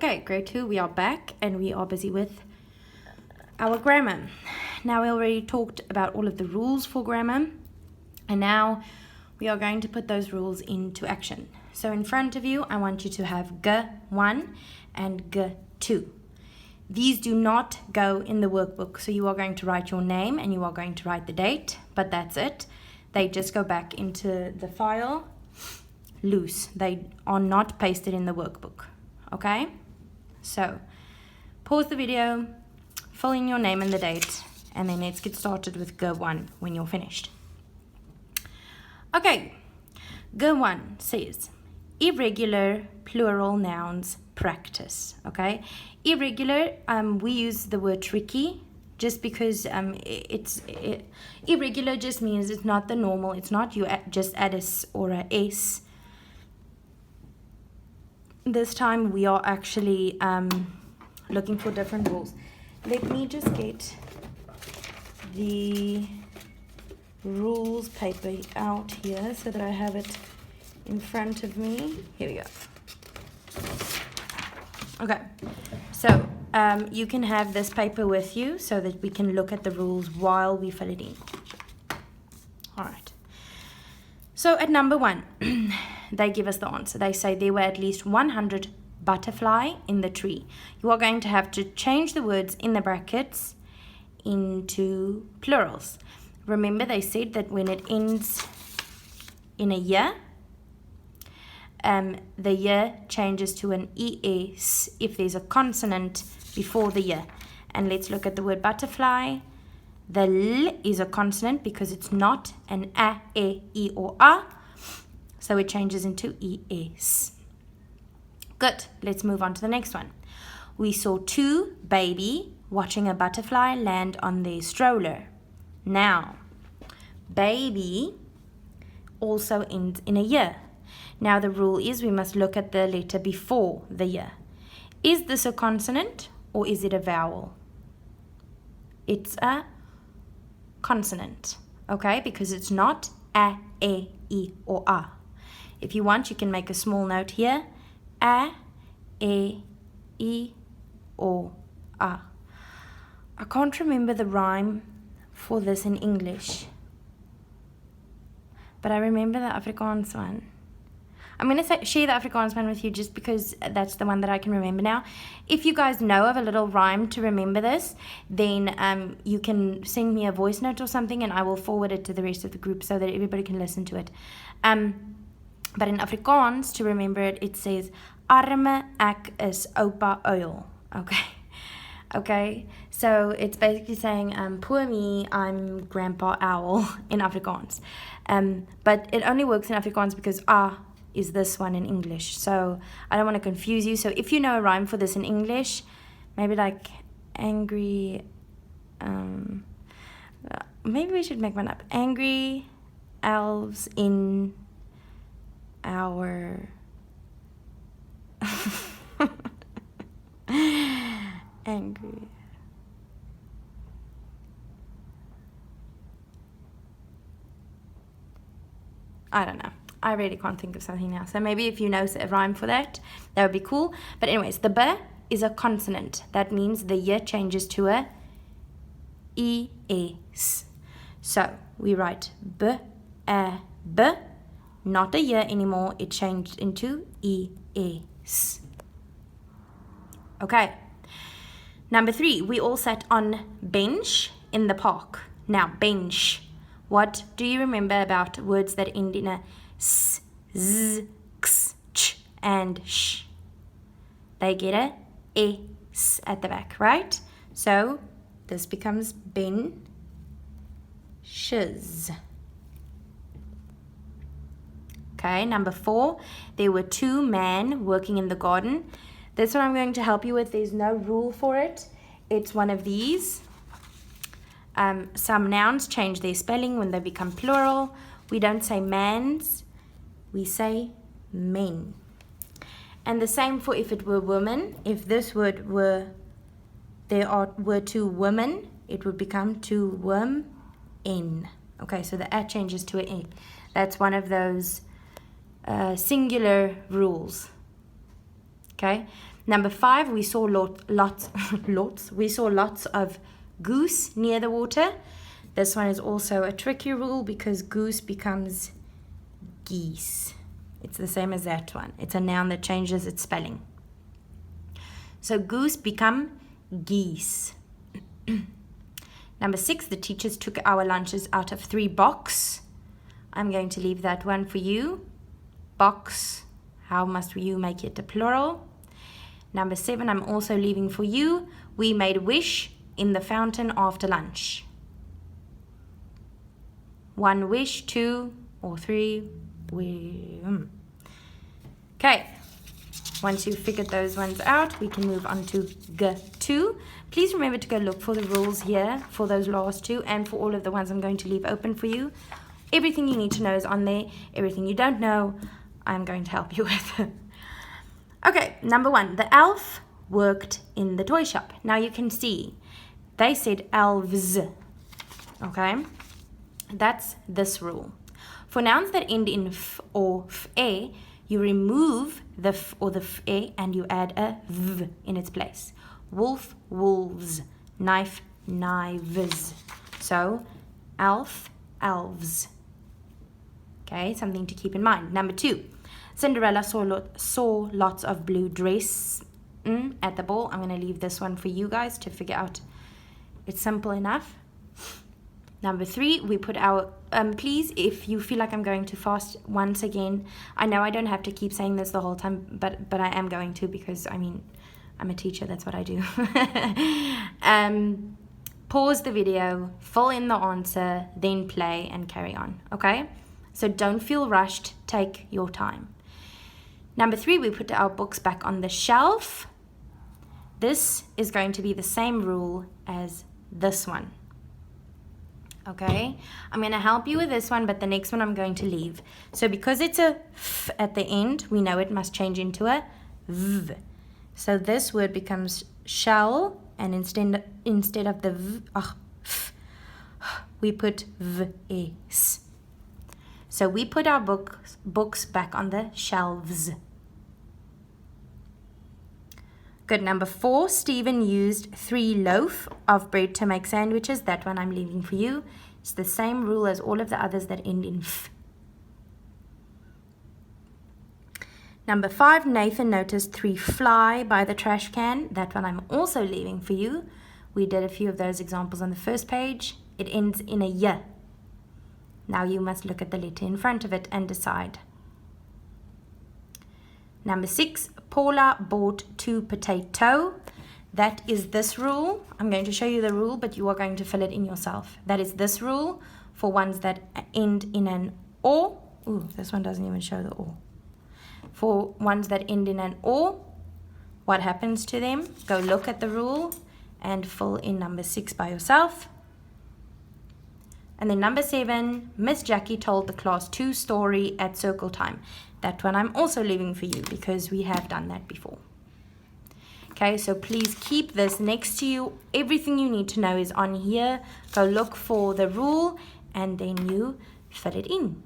Okay, grade 2, we are back and we are busy with our grammar. Now we already talked about all of the rules for grammar, and now we are going to put those rules into action. So in front of you, I want you to have G1 and G2. These do not go in the workbook, so you are going to write your name and you are going to write the date, but that's it. They just go back into the file loose. They are not pasted in the workbook, okay? So pause the video, fill in your name and the date, and then let's get started with G1 when you're finished. Okay, G1 says irregular plural nouns practice, okay? Irregular, we use the word tricky just because irregular just means it's not the normal. It's not you just add a S or a S. This time we are actually looking for different rules. Let me just get the rules paper out here so that I have it in front of me. Here we go. Okay, so you can have this paper with you so that we can look at the rules while we fill it in. All right. So at number 1, they give us the answer. They say there were at least 100 butterfly in the tree. You are going to have to change the words in the brackets into plurals. Remember, they said that when it ends in a year, the year changes to an ES if there's a consonant before the year. And let's look at the word butterfly. The L is a consonant because it's not an A, E, or A. So it changes into ES. Good. Let's move on to the next one. We saw 2 baby watching a butterfly land on their stroller. Now, baby also ends in a year. Now the rule is we must look at the letter before the year. Is this a consonant or is it a vowel? It's a consonant, okay, because it's not A, E, or A. If you want, you can make a small note here. A, E, or A. I can't remember the rhyme for this in English, but I remember the Afrikaans one. I'm going to share the Afrikaans one with you just because that's the one that I can remember now. If you guys know of a little rhyme to remember this, then you can send me a voice note or something and I will forward it to the rest of the group so that everybody can listen to it. But in Afrikaans, to remember it, it says, Arme ek is oupa uil. Okay. Okay. So it's basically saying, poor me, I'm grandpa owl in Afrikaans. But it only works in Afrikaans because is this one in English. So I don't want to confuse you. So if you know a rhyme for this in English, maybe like angry, maybe we should make one up. Angry elves in our angry. I don't know. I really can't think of something now. So maybe if you know a rhyme for that, that would be cool. But anyways, the B is a consonant. That means the Y changes to a ES. So we write B, A, B. Not a Y anymore. It changed into ES. Okay. Number 3, we all sat on bench in the park. Now, bench. What do you remember about words that end in a S, Z, X, Ch, and Sh? They get a S at the back, right? So this becomes benches. Okay, number 4, there were 2 men working in the garden. This one I'm going to help you with. There's no rule for it. It's one of these. Some nouns change their spelling when they become plural. We don't say mans. We say men. And the same for if it were women. If this word were 2 women, it would become 2 women. Okay, so the A changes to an E. That's one of those singular rules. Okay, Number 5, we saw we saw lots of goose near the water. This one is also a tricky rule because goose becomes geese. It's the same as that one. It's a noun that changes its spelling. So goose become geese. Number 6, the teachers took our lunches out of 3 box. I'm going to leave that one for you. Box, how must you make it a plural? Number 7, I'm also leaving for you. We made a wish in the fountain after lunch. 1 wish, 2 or 3. Okay. Once you've figured those ones out, we can move on to G2. Please remember to go look for the rules here for those last 2 and for all of the ones I'm going to leave open for you. Everything you need to know is on there. Everything you don't know, I'm going to help you with. Okay, number 1. The elf worked in the toy shop. Now you can see they said elves. Okay, that's this rule. For nouns that end in f or f-e, you remove the f or the f-e and you add a v in its place. Wolf, wolves. Knife, knives. So, elf, elves. Okay, something to keep in mind. Number 2, Cinderella saw lots of blue dress at the ball. I'm going to leave this one for you guys to figure out. It's simple enough. Number 3, we put our, please, if you feel like I'm going too fast, once again, I know I don't have to keep saying this the whole time, but I am going to because, I mean, I'm a teacher, that's what I do. Pause the video, fill in the answer, then play and carry on, okay? So don't feel rushed, take your time. Number 3, we put our books back on the shelf. This is going to be the same rule as this one. Okay, I'm going to help you with this one, but the next one I'm going to leave. So because it's a f at the end, we know it must change into a v. So this word becomes shall, and instead of the v, f, we put v-s. So we put our books back on the shelves. Good. Number 4, Stephen used 3 loaf of bread to make sandwiches. That one I'm leaving for you. It's the same rule as all of the others that end in f. Number 5, Nathan noticed 3 fly by the trash can. That one I'm also leaving for you. We did a few of those examples on the first page. It ends in a y. Now you must look at the letter in front of it and decide. Number 6, Paula bought 2 potato. That is this rule. I'm going to show you the rule, but you are going to fill it in yourself. That is this rule for ones that end in an or. Ooh, this one doesn't even show the or. For ones that end in an or, what happens to them? Go look at the rule and fill in number 6 by yourself. And then number 7, Miss Jackie told the class 2 story at circle time. That one I'm also leaving for you because we have done that before. Okay, so please keep this next to you. Everything you need to know is on here. Go look for the rule and then you fill it in.